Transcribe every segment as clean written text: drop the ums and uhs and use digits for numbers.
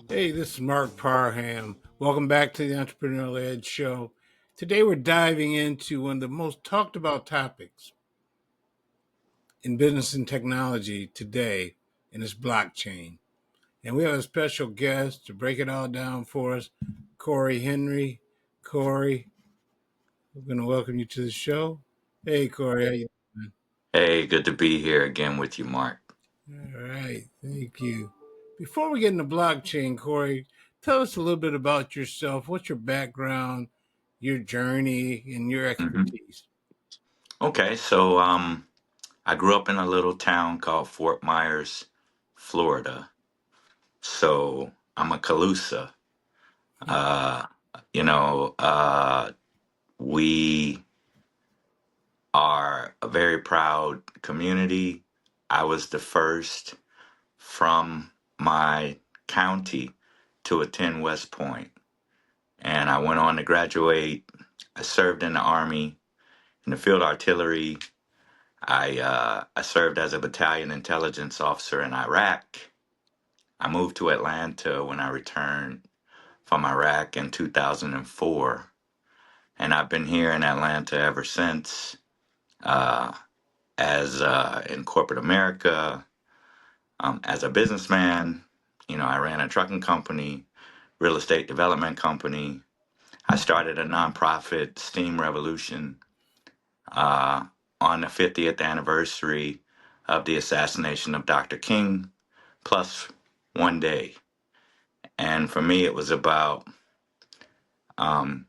Hey, this is Mark Parham. Welcome back to the Entrepreneurial Edge Show. Today we're diving into one of the most talked about topics in business and technology today, and it's blockchain. And we have a special guest to break it all down for us, Cory Henry. Cory, we're going to welcome you to the show. Hey, Cory, how you doing? Hey, good to be here again with you, Mark. All right, thank you. Before we get into blockchain, Cory, tell us a little bit about yourself. What's your background, your journey, and your hmm expertise? Okay, so I grew up in a little town called Fort Myers, Florida. So I'm a Calusa. Uh, you know, uh, we are a very proud community. I was the first from my county to attend West Point, and I went on to graduate. I served in the Army, in the field artillery. I served as a battalion intelligence officer in Iraq. I moved to Atlanta when I returned from Iraq in 2004, and I've been here in Atlanta ever since. Uh, as in corporate America, as a businessman, I ran a trucking company, real estate development company. I started a nonprofit, Steam Revolution, uh, on the 50th anniversary of the assassination of Dr. King, plus one day. And for me, it was about um,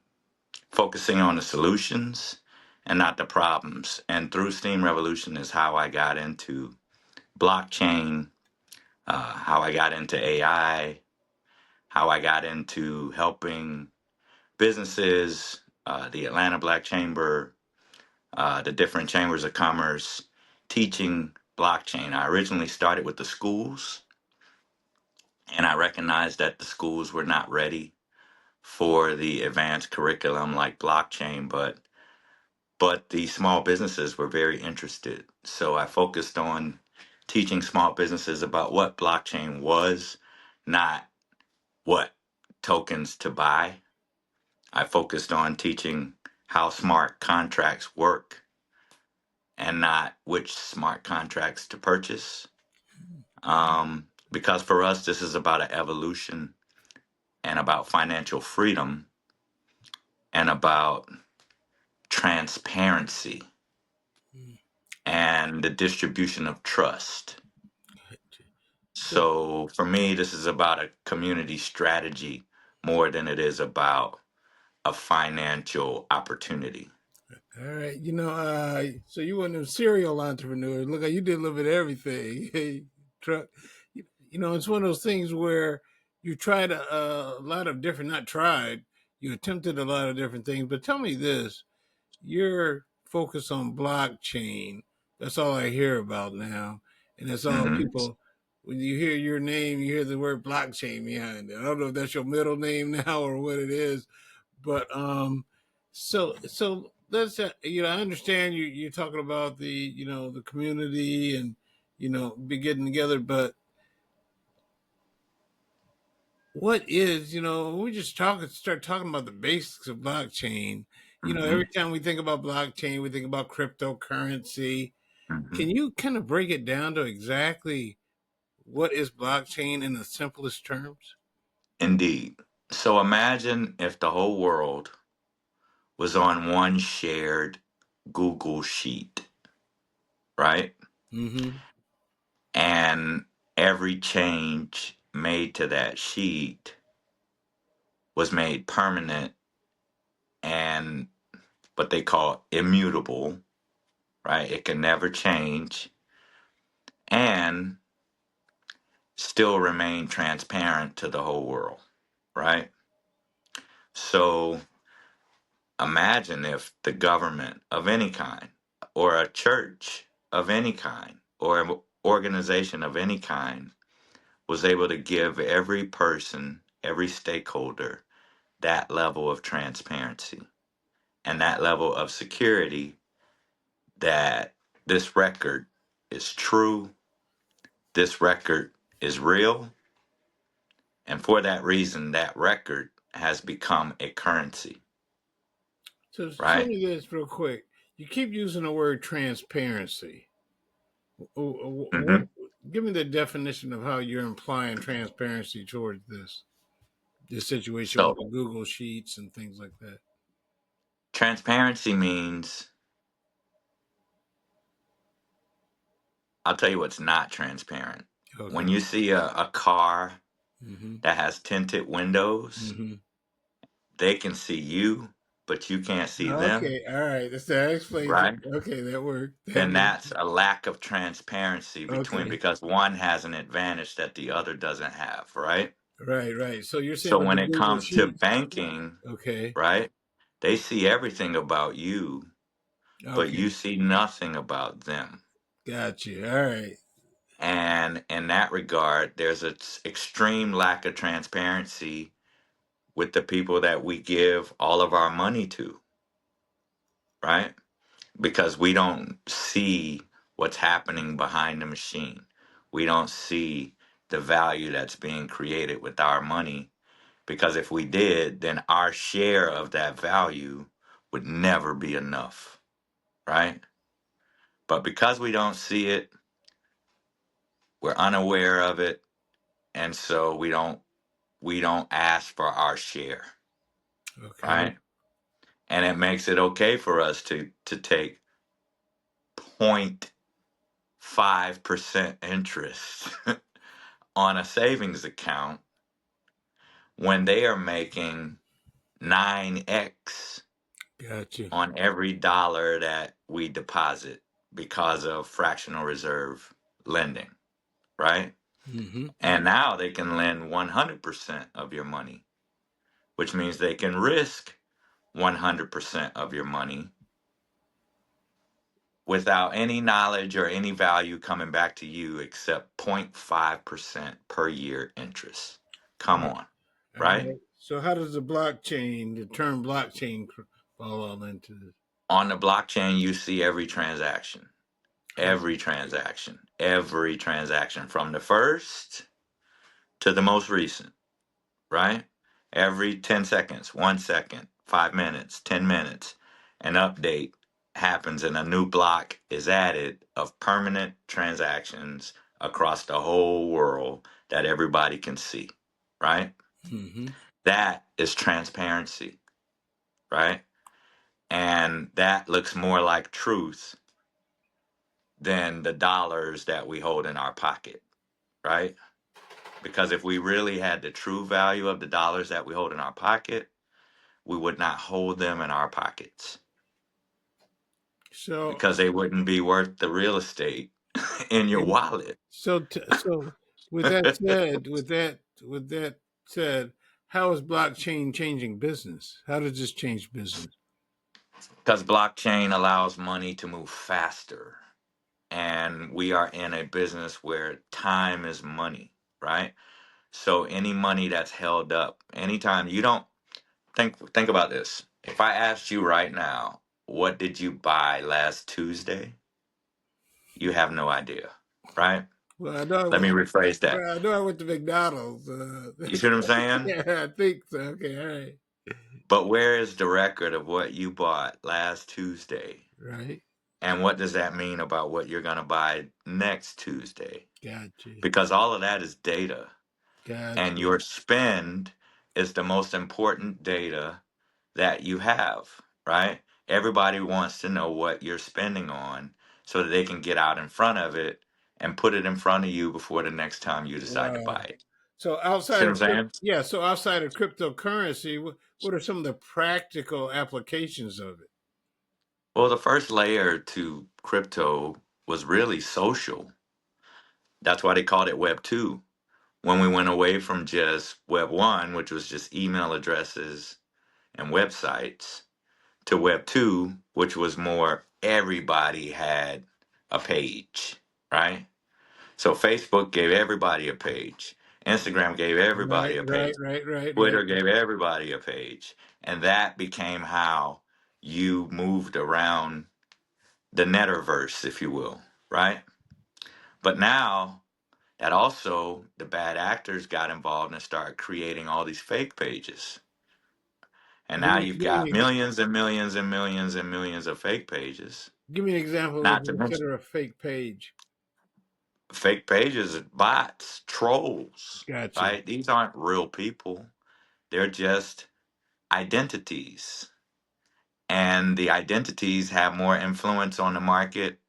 focusing on the solutions and not the problems. And through Steam Revolution is how I got into blockchain, how I got into AI, how I got into helping businesses, the Atlanta Black Chamber, the different chambers of commerce, teaching blockchain. I originally started with the schools, and I recognized that the schools were not ready for the advanced curriculum like blockchain, but the small businesses were very interested. So I focused on teaching small businesses about what blockchain was, not what tokens to buy. I focused on teaching how smart contracts work and not which smart contracts to purchase. Because for us, this is about an evolution and about financial freedom and about transparency and the distribution of trust. So, So for me, this is about a community strategy more than it is about a financial opportunity. all right, so you one of them serial entrepreneurs. Look, you did a little bit of everything. Hey, truck, it's one of those things where you tried a lot of different, not tried, you attempted a lot of different things. But tell me this: you're focused on blockchain. That's all I hear about now, and that's all hmm people. When you hear your name, you hear the word blockchain behind it. I don't know if that's your middle name now or what it is, but so let's I understand you're talking about the the community and be getting together, but what is we just start talking about the basics of blockchain. hmm Every time we think about blockchain, we think about cryptocurrency. hmm Can you kind of break it down to exactly what is blockchain in the simplest terms? Indeed. So imagine if the whole world was on one shared Google sheet, right? Mm-hmm. And every change made to that sheet was made permanent and what they call immutable, right? It can never change and still remain transparent to the whole world, right? So imagine if the government of any kind, or a church of any kind, or an organization of any kind was able to give every person, every stakeholder, that level of transparency and that level of security that this record is true, this record is real, And for that reason, that record has become a currency, So tell right? me this real quick. You keep using the word transparency. What? Hmm. Give me the definition of how you're implying transparency towards this situation with So the Google Sheets and things like that. transparency means, I'll tell you what's not transparent. When Okay. you see a car Mm-hmm. that has tinted windows, Mm-hmm. they can see you, but you can't see them, Okay. All right. That explains it. right? Okay, that worked. That Then worked. that's a lack of transparency between, Okay. because one has an advantage that the other doesn't have, right? Right. Right. So you're saying So with the when it Google comes to Sheets. banking, Okay. right, they see everything about you, but Okay. you see nothing about them. Got you. All right. And in that regard, there's an extreme lack of transparency with the people that we give all of our money to, right? Because we don't see what's happening behind the machine. We don't see the value that's being created with our money. Because if we did, then our share of that value would never be enough, right? But because we don't see it, we're unaware of it, and so we don't ask for our share, Okay. right? And it makes it okay for us to take 0.5% interest on a savings account when they are making 9x Got you. on every dollar that we deposit because of fractional reserve lending, right? Mm-hmm. And now they can lend 100% of your money, which means they can risk 100% of your money without any knowledge or any value coming back to you except 0.5% per year interest. Come on, All right? right. So how does the term blockchain, fall all into this? On the blockchain, you see Okay. every transaction from the first to the most recent, right? Every 10 seconds, 1 second, 5 minutes, 10 minutes, an update happens and a new block is added of permanent transactions across the whole world that everybody can see, right? Mm-hmm. That is transparency, right? And that looks more like truth than the dollars that we hold in our pocket, right? Because if we really had the true value of the dollars that we hold in our pocket, we would not hold them in our pockets So because they wouldn't be worth the real estate in your and wallet. so with that said, how is blockchain changing business? How does this change business? Because blockchain allows money to move faster. And we are in a business where time is money, right? So any money that's held up, anytime you don't think about this. If I asked you right now, what did you buy last Tuesday? You have no idea, right? Well, I know I Let me went. rephrase that. Well, I know I went to McDonald's. You see what I'm saying? Yeah, I think so. Okay, all right, But where is the record of what you bought last Tuesday? right. And what does that mean about what you're going to buy next Tuesday? Got you. Because all of that is data. Got And you. your spend is the most important data that you have, right? Everybody wants to know what you're spending on so that they can get out in front of it and put it in front of you before the next time you decide to buy Wow. it. So See outside what I'm of saying? yeah, so outside of cryptocurrency, what are some of the practical applications of it? Well, the first layer to crypto was really social. That's why they called it Web 2. When we went away from just Web 1, which was just email addresses and websites, to Web 2, which was more everybody had a page, right? So Facebook gave everybody a page. Instagram gave Right, everybody a right, page. right, right, right. Twitter gave everybody a page. And that became how you moved around the netterverse, if you will, right? But now that also the bad actors got involved and started creating all these fake pages. And Give now me, you've give got me, millions and millions and millions and millions of fake pages. give me an example of what Not you to mention consider a fake page. fake pages, bots, trolls, Gotcha. right? These aren't real people. They're just identities. And the identities have more influence on the market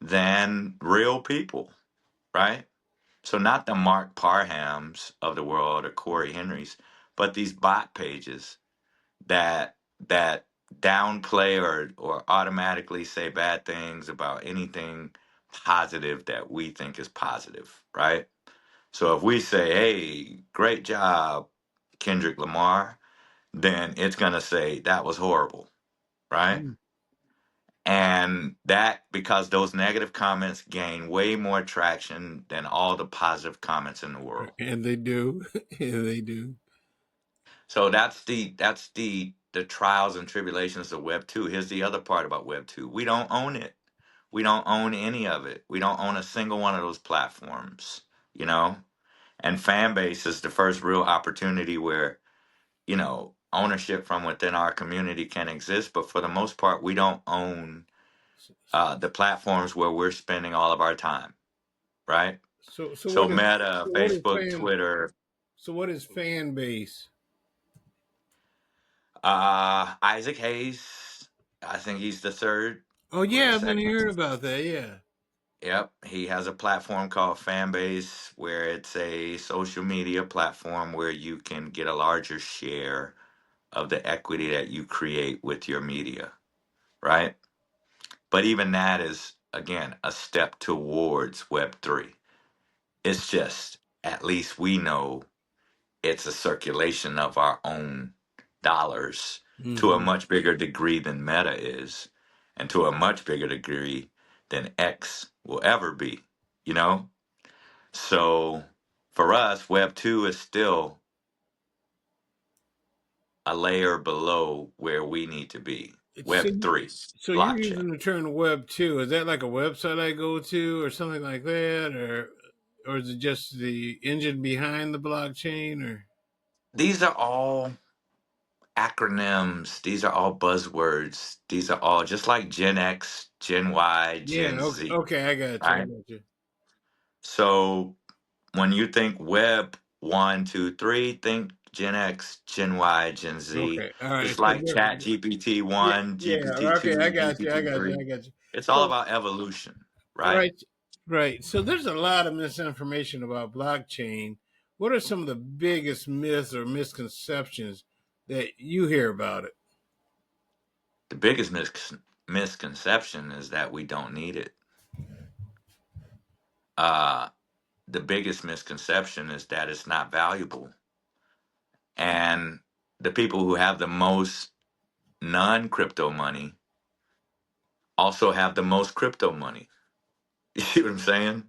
than real people, right? So not the Mark Parhams of the world or Cory Henrys, but these bot pages that that downplay or automatically say bad things about anything positive that we think is positive, right? So if we say, "Hey, great job, Kendrick Lamar," then it's going to say that was horrible, right? Mm. And that because those negative comments gain way more traction than all the positive comments in the world. And they do. And they do. So that's the trials and tribulations of Web 2. Here's the other part about Web 2. We don't own it. We don't own any of it. We don't own a single one of those platforms, you know? And fan base is the first real opportunity where, ownership from within our community can exist, but for the most part, we don't own the platforms where we're spending all of our time, right? So So what is Meta, so what is Facebook, fan Twitter, so what is fan base? Isaac Hayes, I think he's the third Oh or the yeah, I've been second. hearing about that. Yeah. Yep, he has a platform called Fanbase where it's a social media platform where you can get a larger share of the equity that you create with your media, right? But even that is, again, a step towards Web3. It's just, at least we know it's a circulation of our own dollars to a Hmm. much bigger degree than Meta is, and to a much bigger degree than X will ever be, you know? So for us, Web 2 is still a layer below where we need to be. It's so, Web 3, so you're blockchain. using the term Web 2. Is that like a website I go to or something like that, or is it just the engine behind the blockchain? Or These are all acronyms. These are all buzzwords. These are all just like Gen X, Gen Y, yeah, Gen okay, Z, okay, I got you. I right? got you. So when you think web 1, 2, 3, think Gen X, Gen Y, Gen Z. Okay, all right. It's So like different. Chat GPT Yeah, 1, yeah. GPT Okay, I 2, got you. I GPT got you. 3. I got you. It's all So about evolution, right? right, right. So there's a lot of misinformation about blockchain. What are some of the biggest myths or misconceptions that you hear about it? The biggest misconception is that we don't need it. Uh, the biggest misconception is that it's not valuable. And the people who have the most non crypto money also have the most crypto money. You see what I'm saying?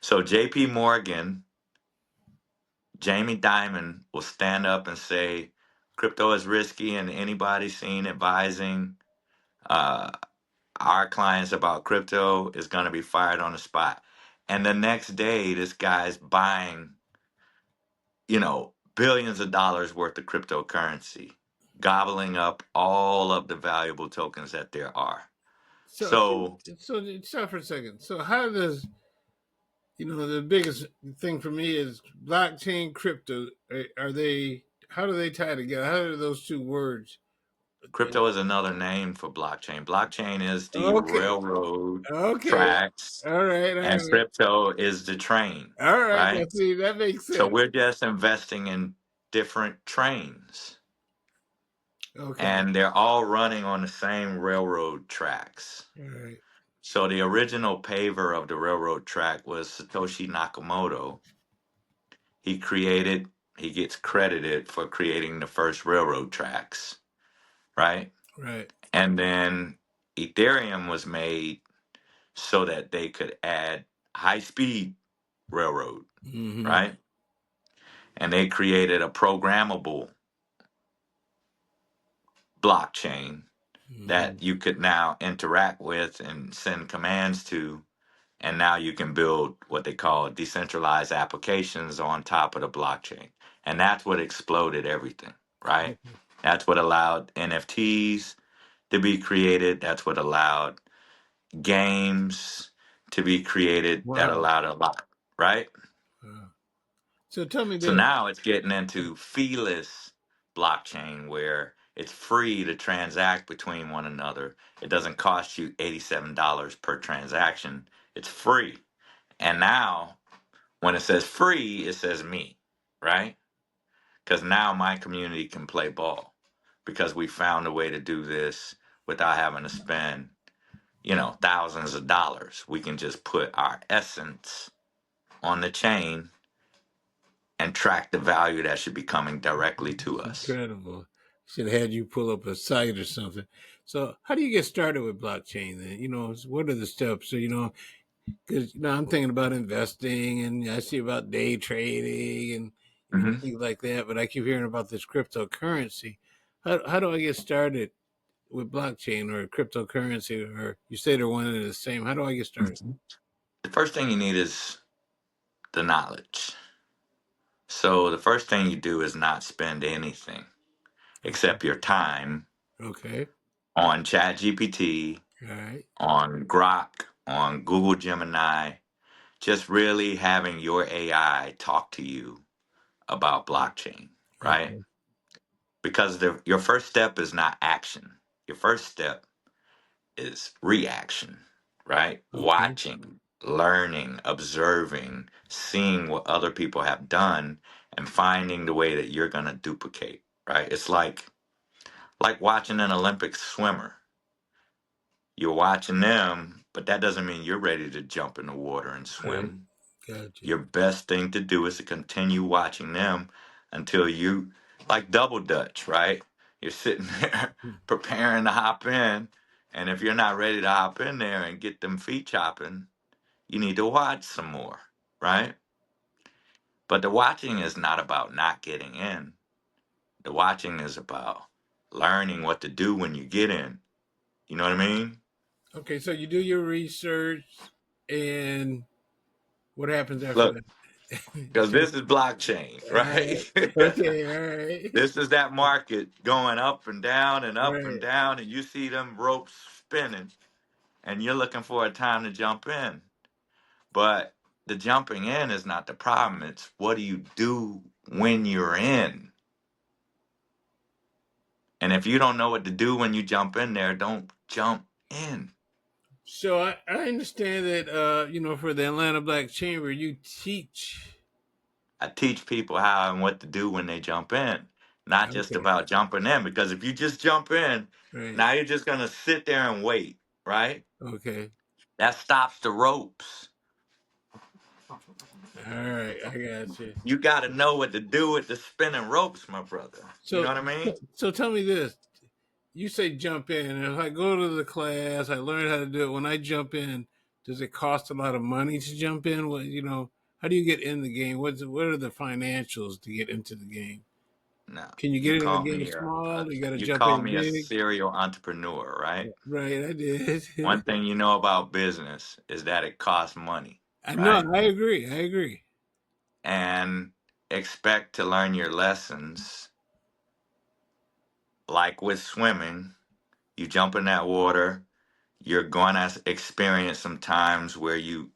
So JP Morgan, Jamie Dimon will stand up and say crypto is risky and anybody seen advising uh, our clients about crypto is going to be fired on the spot. And the next day, this guy's buying, billions of dollars worth of cryptocurrency, gobbling up all of the valuable tokens that there are. So, So stop for a second. So, how does the biggest thing for me is blockchain, crypto? Are they? How do they tie together? How do those two words? crypto is another name for blockchain. Blockchain is the Okay, railroad okay, tracks, all right, all and right, crypto is the train, all right. Now, right? see, that makes So sense. we're just investing in different trains, Okay, and they're all running on the same railroad tracks. all right. So the original paver of the railroad track was Satoshi Nakamoto. He created, he gets credited for creating the first railroad tracks, right? Right. And then Ethereum was made so that they could add high speed railroad, Mm-hmm. right? And they created a programmable blockchain Mm-hmm. that you could now interact with and send commands to And now you can build what they call decentralized applications on top of the blockchain. And that's what exploded everything, right? Okay. That's what allowed NFTs to be created. That's what allowed games to be created. That Wow. allowed a lot, right? Wow. So tell me So this. now it's getting into feeless blockchain where it's free to transact between one another. It doesn't cost you $87 per transaction. It's free. And now when it says free, it says me, right? Because now my community can play ball because we found a way to do this without having to spend, thousands of dollars. We can just put our essence on the chain and track the value that should be coming directly to It's us. incredible. Should have had you pull up a site or something. So, how do you get started with blockchain then? What are the steps? So, because I'm thinking about investing, and I see about day trading and Hmm. things like that. But I keep hearing about this cryptocurrency. How do I get started with blockchain or cryptocurrency? Or you say they're one and the same. How do I get started? The first thing you need is the knowledge. So the first thing you do is not spend anything Okay. except your time Okay. on ChatGPT, All right. on Grok, on Google Gemini, just really having your AI talk to you about blockchain, right? Okay. Because your first step is not action. Your first step is reaction, right? Okay. Watching, learning, observing, seeing what other people have done and finding the way that you're going to duplicate, right? It's like watching an Olympic swimmer. You're watching them, but that doesn't mean you're ready to jump in the water and Right. swim. Gotcha. Your best thing to do is to continue watching them until you, like double dutch, right? You're sitting there Hmm. preparing to hop in. And if you're not ready to hop in there and get them feet chopping, you need to watch some more, right? But the watching is not about not getting in. The watching is about learning what to do when you get in. You know what I mean? Okay. So you do your research, and what happens after Look, that? because this is blockchain, All right. right? Okay. All right. This is that market going up and Right. down, and you see them ropes spinning, and you're looking for a time to jump in. But the jumping in is not the problem. It's what do you do when you're in? And if you don't know what to do when you jump in there, don't jump in. So I understand that for the Atlanta Black Chamber you teach. I teach people how and what to do when they jump in, not just Okay. about jumping in. Because if you just jump in, Right. now you're just going to sit there and wait, right? Okay. That stops the ropes. All right. I got you. You got to know what to do with the spinning ropes, my brother. You know So what I mean? so tell me this. You say jump in, and if I go to the class, I learn how to do it. When I jump in, does it cost a lot of money to jump in? How do you get in the game? What are the financials to get into the game? No, Can you get in the game uh, small? You got to you jump call in me a big. serial entrepreneur, right? Right, I did. One thing you know about business is that it costs money, I know. right? I agree. I agree. And expect to learn your lessons like with swimming. You jump in that water, you're going to experience some times where you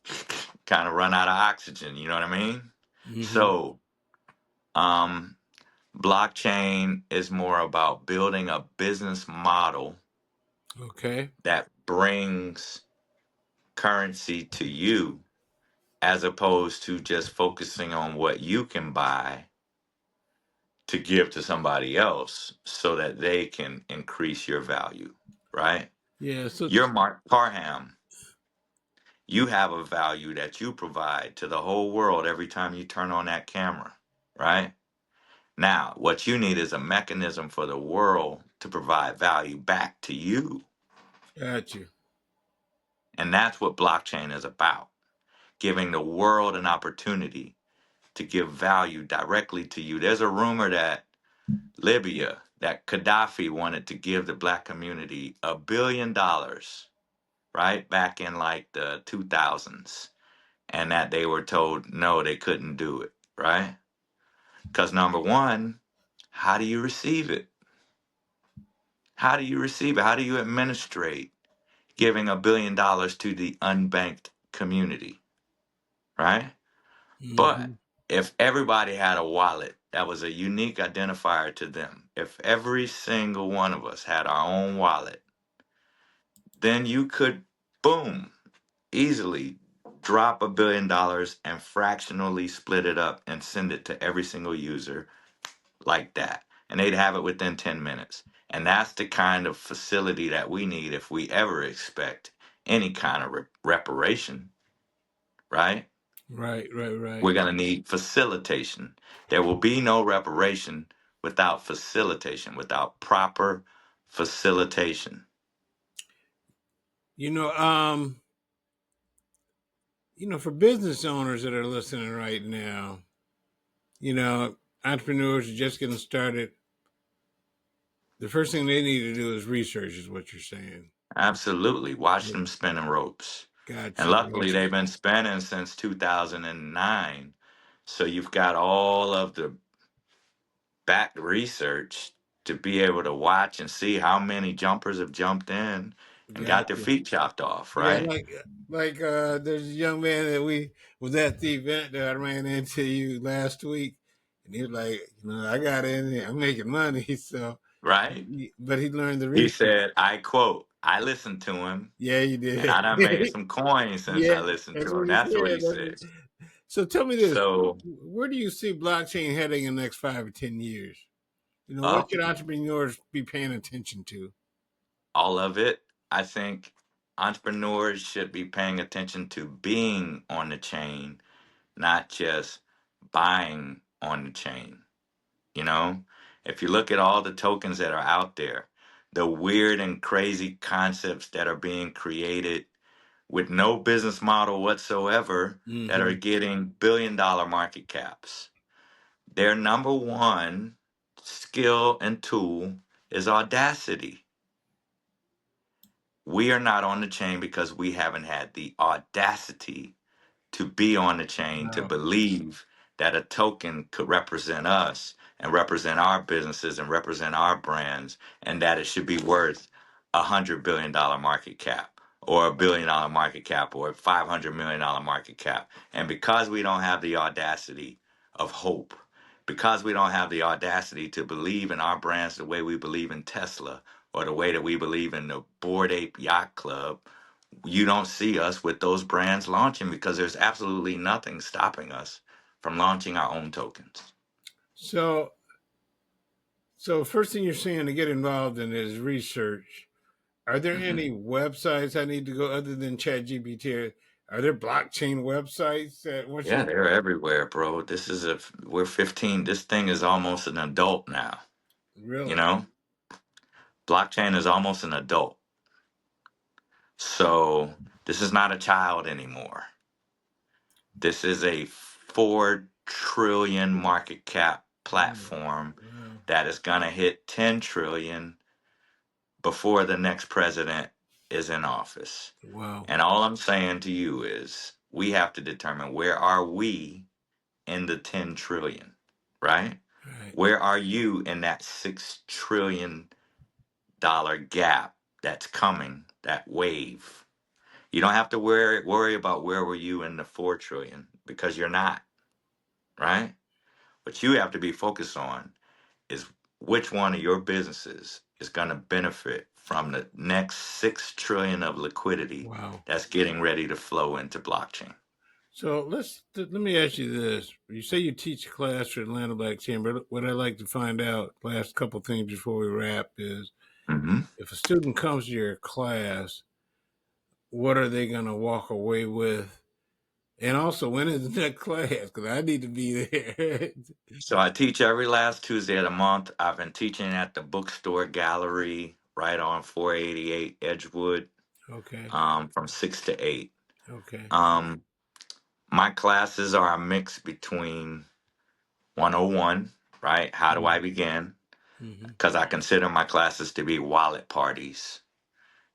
kind of run out of oxygen. You know what I mean? Hmm. So, um, blockchain is more about building a business model Okay. that brings currency to you as opposed to just focusing on what you can buy to give to somebody else so that they can increase your value, right? Yeah. So You're Mark Parham. You have a value that you provide to the whole world every time you turn on that camera, right? Now, what you need is a mechanism for the world to provide value back to you. got you. And that's what blockchain is about, giving the world an opportunity to give value directly to you. There's a rumor that that Gaddafi wanted to give the black community $1 billion, right? Back in like the 2000s, and that they were told no, they couldn't do it, right? Because number one, how do you receive it? How do you receive it? How do you administrate giving $1 billion to the unbanked community, right? But Hmm. if everybody had a wallet that was a unique identifier to them, if every single one of us had our own wallet, then you could, boom, easily drop $1 billion and fractionally split it up and send it to every single user like that. And they'd have it within 10 minutes. And that's the kind of facility that we need if we ever expect any kind of reparation, right? Right, right, We're right. going to need facilitation. There will be no reparation without facilitation, without proper facilitation. You know, um, for business owners that are listening right now, you know, entrepreneurs are just getting started. The first thing they need to do is research, is what you're saying. Absolutely. Watch Yeah. them spinning ropes. And Gotcha, luckily, gotcha. they've been spinning since 2009. So you've got all of the back research to be able to watch and see how many jumpers have jumped in and got their Gotcha. feet chopped off, Yeah, right? there's a young man that we was at the event that I ran into you last week, and he was like, I got in there, I'm making money, so Right? but he learned the He research. said, I quote, I listened to him Yeah, you and did. I done made some coins since Yeah, I listened that's to what him. he That's what said. he said. So tell me this: So, where do you see blockchain heading in the next 5 or 10 years? What up should entrepreneurs be paying attention to? all of it, I think entrepreneurs should be paying attention to being on the chain, not just buying on the chain. You know, if you look at all the tokens that are out there, the weird and crazy concepts that are being created with no business model whatsoever that are Hmm. getting $1 billion market caps. Their number one skill and tool is audacity. We are not on the chain because we haven't had the audacity to be on the chain, to Wow, believe that a token could represent us and represent our businesses and represent our brands, and that it should be worth $100 billion market cap or $1 billion market cap or $500 million market cap. And because we don't have the audacity of hope, because we don't have the audacity to believe in our brands the way we believe in Tesla or the way that we believe in the Bored Ape Yacht Club, you don't see us with those brands launching because there's absolutely nothing stopping us from launching our own tokens. so first thing you're saying to get involved in is research. Are there Hmm. any websites I need to go other than ChatGPT? Are there blockchain websites that what Yeah, you they're everywhere, bro. We're 15. This thing is almost an adult now. You really? know, blockchain is almost an adult. So this is not a child anymore. This is a 4 trillion market cap Wow. platform Wow. that is going to hit 10 trillion before the next president is in office. Wow. And all I'm saying to you is we have to determine where are we in the 10 trillion, right? Right. Where are you in that $6 trillion gap that's coming, that wave? You don't have to worry about where were you in the 4 trillion because you're not, right? What you have to be focused on is which one of your businesses is going to benefit from the next 6 trillion of liquidity Wow. that's getting ready to flow into blockchain. So let me ask you this: you say you teach a class for Atlanta Black Chamber. What I'd like to find out, last couple things before we wrap, is Hmm. if a student comes to your class, what are they going to walk away with? And also, when is the next class? Because I need to be there. So I teach every last Tuesday of the month. I've been teaching at the bookstore gallery right on 488 Edgewood, Okay. from 6 to 8. Okay. Um, my classes are a mix between 101, right? How do I begin? Mm-hmm. Because I consider my classes to be wallet parties.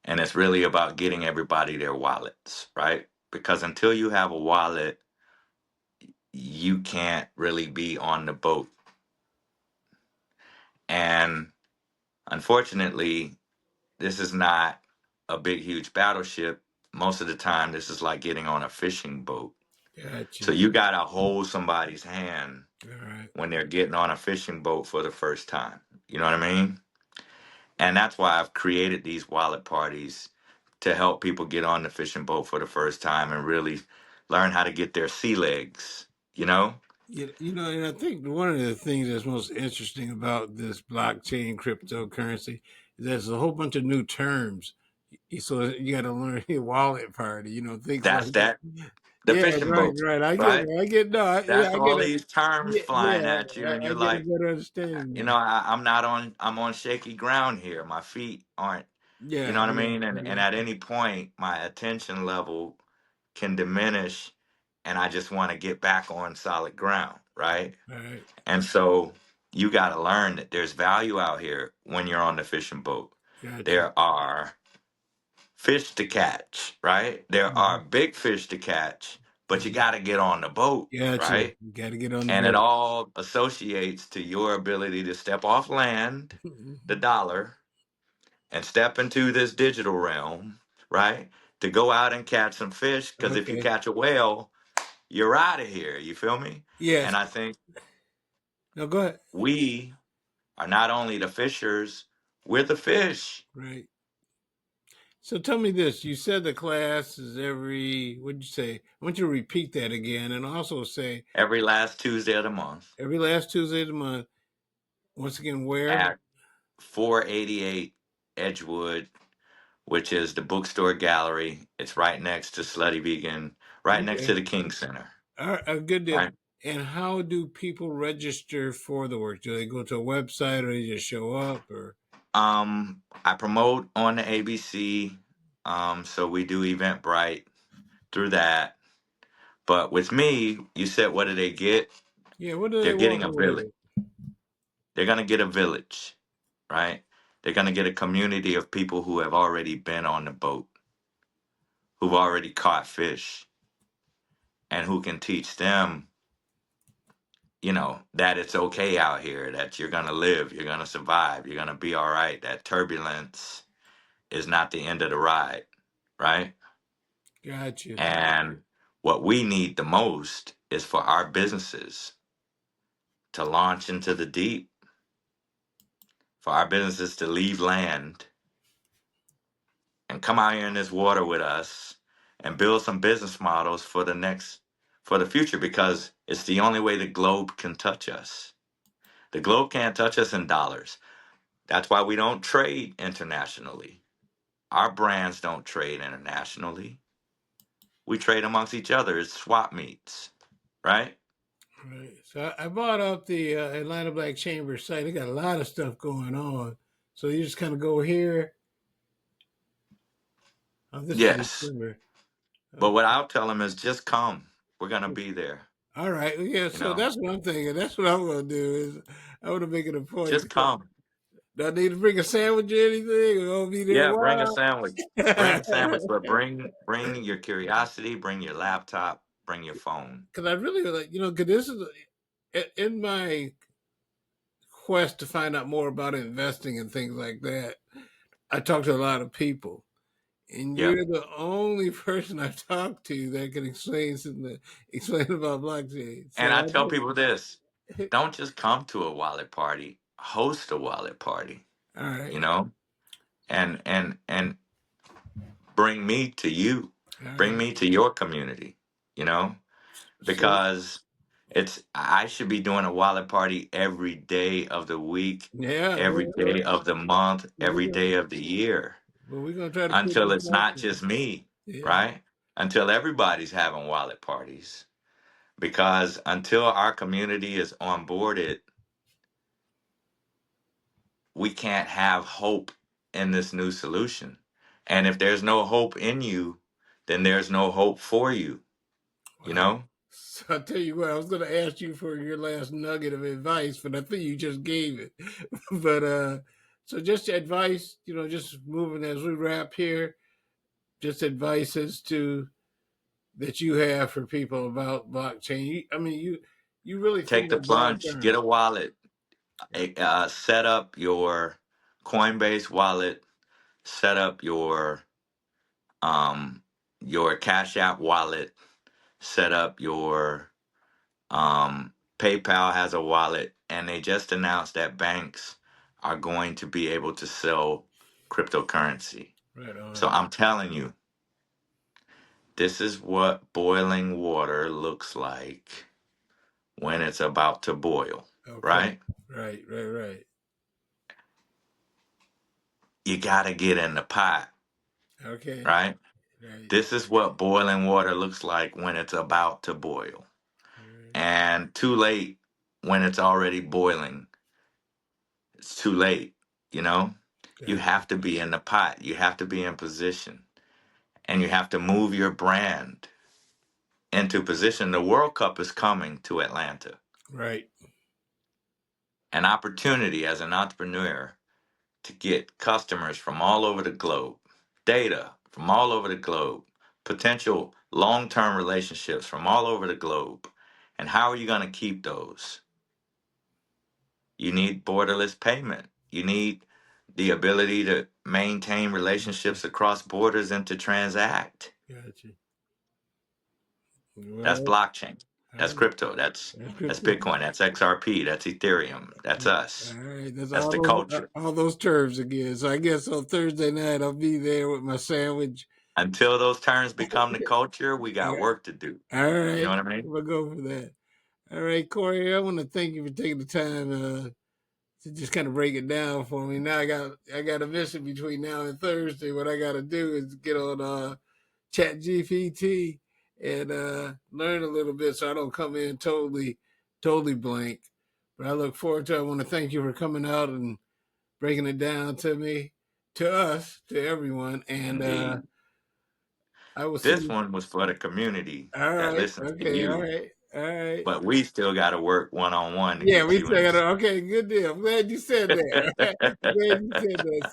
And it's really about getting everybody their wallets, right? Because until you have a wallet, you can't really be on the boat. And unfortunately, this is not a big, huge battleship. Most of the time, this is like getting on a fishing boat. So Gotcha. you got to hold somebody's hand All right. when they're getting on a fishing boat for the first time. You know what I mean? And that's why I've created these wallet parties to help people get on the fishing boat for the first time and really learn how to get their sea legs, you know? And I think one of the things that's most interesting about this blockchain cryptocurrency is there's a whole bunch of new terms. So you got to learn your wallet party, things like That's that. that, the Yeah, fishing right, boat, right. I get right? it. I get no. That's I get all a these terms yeah, flying yeah. at you, and I you're get a like, better understanding you now. know, I'm on shaky ground here. My feet aren't, you know Yeah, what I yeah, mean? And at any point, my attention level can diminish, and I just want to get back on solid ground, right? all right. And so you got to learn that there's value out here when you're on the fishing boat. Gotcha. There are fish to catch, right? There Mhm. are big fish to catch, but you got to get on the boat, Gotcha. right? You got to get on the And it boat. all associates to your ability to step off land, the dollar, and step into this digital realm, right? To go out and catch some fish, because if you Okay. catch a whale, you're out of here. You feel me? Yes. And I think No, go ahead. we are not only the fishers, we're the fish. Right. So tell me this. You said the class is every, what'd you say? I want you to repeat that again and also say Every last Tuesday of the month every last Tuesday of the month. Once again, where? at 488 Edgewood, which is the bookstore gallery. It's right next to Slutty Vegan, right next to Okay. the King Center. All right, a good deal. Right. And how do people register for the work? Do they go to a website or they just show up or? I promote on the ABC. So we do Eventbrite through that. But with me, you said, what do they get? Yeah, what do they They're walk getting a away village. with? They're going to get a village, right? They're going to get a community of people who have already been on the boat, who've already caught fish, and who can teach them, that it's okay out here, that you're going to live, you're going to survive, you're going to be all right, that turbulence is not the end of the ride, right? Gotcha. And what we need the most is for our businesses to launch into the deep, for our businesses to leave land and come out here in this water with us and build some business models for the future, because it's the only way the globe can touch us. The globe can't touch us in dollars. That's why we don't trade internationally. Our brands don't trade internationally. We trade amongst each other. It's swap meets, right? Right. So I bought up the Atlanta Black Chamber site. They got a lot of stuff going on. So you just kind of go here. Oh, this is Yes. December. But what Okay. I'll tell them is just come. We're going to be there, All right. Yeah. you So know? that's what I'm thinking. That's what I'm going to do is I want to make it a point. Just come. Do I need to bring a sandwich or anything? We're going to be there a Yeah, bring a while. sandwich. Bring a sandwich, but bring your curiosity, bring your laptop, bring your phone. Because I really like, because this is in my quest to find out more about investing and things like that. I talk to a lot of people, and Yep. you're the only person I've talked to that can explain about blockchain. And So I I tell people this, do. don't just come to a wallet party, host a wallet party, All right, you know? And bring me to you. all Bring right. me to your community, you know? So Because I should be doing a wallet party every day of the week, yeah, every day of the month, we're every gonna, day of the year, we're gonna try to put until this it's out not there. just me, Yeah. right? Until everybody's having wallet parties. Because until our community is onboarded, we can't have hope in this new solution. And if there's no hope in you, then there's no hope for you, you Wow. know? So I tell you what, I was gonna ask you for your last nugget of advice, but I think you just gave it. But So just advice, just moving as we wrap here, just advice as to that you have for people about blockchain. You really Take think the in broad plunge, get terms. a wallet, set up your Coinbase wallet, set up your Cash App wallet, set up your PayPal has a wallet, and they just announced that banks are going to be able to sell cryptocurrency. Right So on. I'm telling you, this is what boiling water looks like when it's about to boil, Okay. right? Right, right, right. You got to get in the pot, Okay. right? Right. This is what boiling water looks like when it's about to boil. Right. And too late when it's already boiling. It's too late, you know? You Gotcha. have to be in the pot. You have to be in position. And you have to move your brand into position. The World Cup is coming to Atlanta. Right. An opportunity as an entrepreneur to get customers from all over the globe, data from all over the globe, potential long term relationships from all over the globe. And how are you going to keep those? You need borderless payment. You need the ability to maintain Gotcha. relationships across borders and to transact. Gotcha. That's Well, blockchain. all That's right. crypto. That's That's that's good. Bitcoin. That's XRP. That's Ethereum. That's All us. right. That's That's the culture. all those terms again. So I guess on Thursday night I'll be there with my sandwich. Until those terms become the culture, we All got work to do. You know right. what I mean? We'll go for that. All right, Cory, I want to thank you for taking the time to just kind of break it down for me. Now I got a mission between now and Thursday. What I got to do is get on Chat GPT and learn a little bit so I don't come in totally blank. But I look forward to it. I want to thank you for coming out and breaking it down to me, to us, to everyone. And Indeed. I will see This you. one was for the community All that right. listens to Okay. All you, right. All right. but we still got to work one on one to Yeah, get we you still in. got to. Okay, good deal. I'm glad you said that. Glad you said that.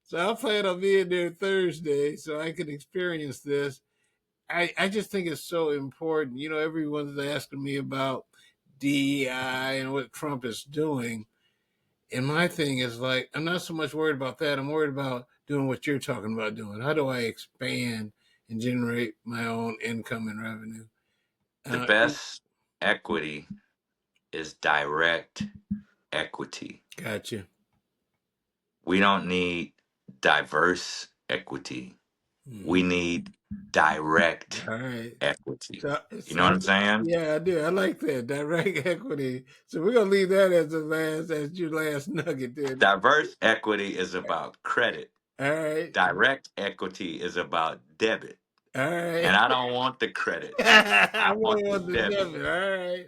So I plan on being there Thursday so I can experience this. I just think it's so important. Everyone's asking me about DEI and what Trump is doing. And my thing is like, I'm not so much worried about that. I'm worried about doing what you're talking about doing. How do I expand and generate my own income and revenue? The Uh, best equity is direct equity. gotcha. We don't need diverse equity. We Mhm. need direct All right. equity. So, You know what I'm saying? yeah, I do. I like that direct equity. So we're gonna leave that as your last nugget. Then, Diverse equity is about credit. all right, Direct equity is about debit. all right. And I don't want the credit. I I want really the want the debit. debit. All right,